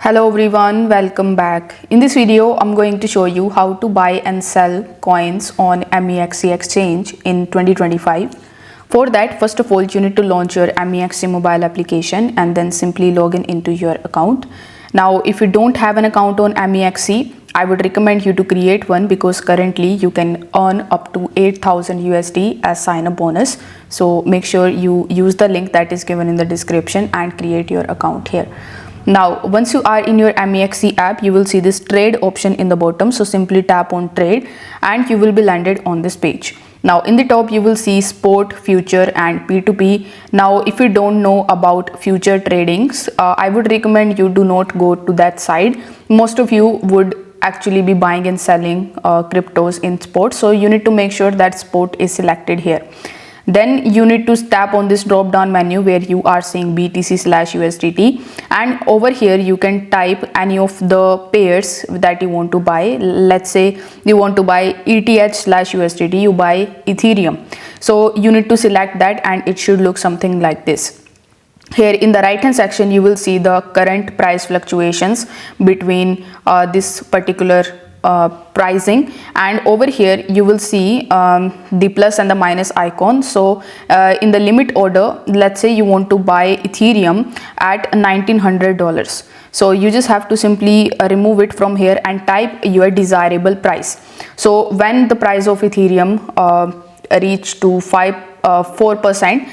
Hello everyone, welcome back. In this video, I'm going to show you how to buy and sell coins on MEXC exchange in 2025. For that, first of all, you need to launch your MEXC mobile application and then simply log in into your account. Now, if you don't have an account on MEXC, I would recommend you to create one because currently you can earn up to 8,000 USD as sign-up bonus. So make sure you use the link that is given in the description and create your account here. Now, once you are in your MEXC app, you will see this trade option in the bottom. So simply tap on trade and you will be landed on this page. Now, in the top, you will see spot, future and P2P. Now, if you don't know about future tradings, I would recommend you do not go to that side. Most of you would actually be buying and selling cryptos in spot. So you need to make sure that spot is selected here. Then you need to tap on this drop down menu where you are seeing BTC/USDT, and over here you can type any of the pairs that you want to buy. Let's say you want to buy ETH/USDT, you buy Ethereum. So you need to select that and it should look something like this. Here in the right hand section you will see the current price fluctuations between this particular pricing, and over here you will see the plus and the minus icon. So in the limit order, let's say you want to buy Ethereum at $1,900, so you just have to simply remove it from here and type your desirable price. So when the price of Ethereum reach to 4%,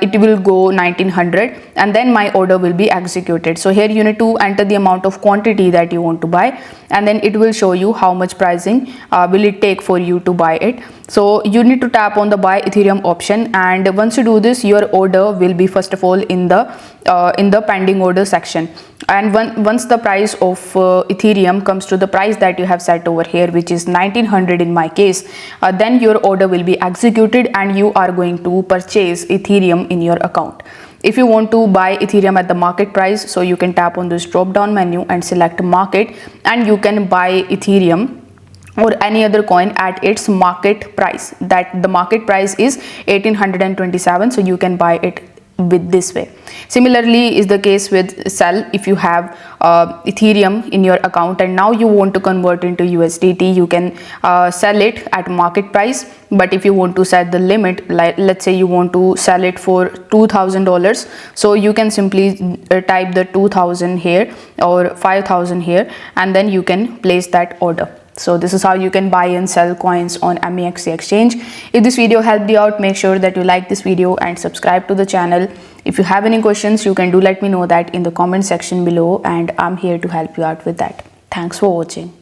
it will go 1900 and then my order will be executed. So here you need to enter the amount of quantity that you want to buy, and then it will show you how much pricing will it take for you to buy it. So you need to tap on the buy Ethereum option, and once you do this, your order will be first of all in the pending order section. And once the price of Ethereum comes to the price that you have set over here, which is 1900 in my case, then your order will be executed and you are going to purchase Ethereum in your account. If you want to buy Ethereum at the market price, so you can tap on this drop down menu and select market, and you can buy Ethereum or any other coin at its market price. That the market price is 1827, so you can buy it with this way. Similarly is the case with sell. If you have Ethereum in your account and now you want to convert into USDT, you can sell it at market price. But if you want to set the limit, like let's say you want to sell it for $2,000, so you can simply type the 2,000 here or 5,000 here, and then you can place that order. So this is how you can buy and sell coins on MEXC exchange. If this video helped you out, make sure that you like this video and subscribe to the channel. If you have any questions, you can do let me know that in the comment section below, and I'm here to help you out with that. Thanks for watching.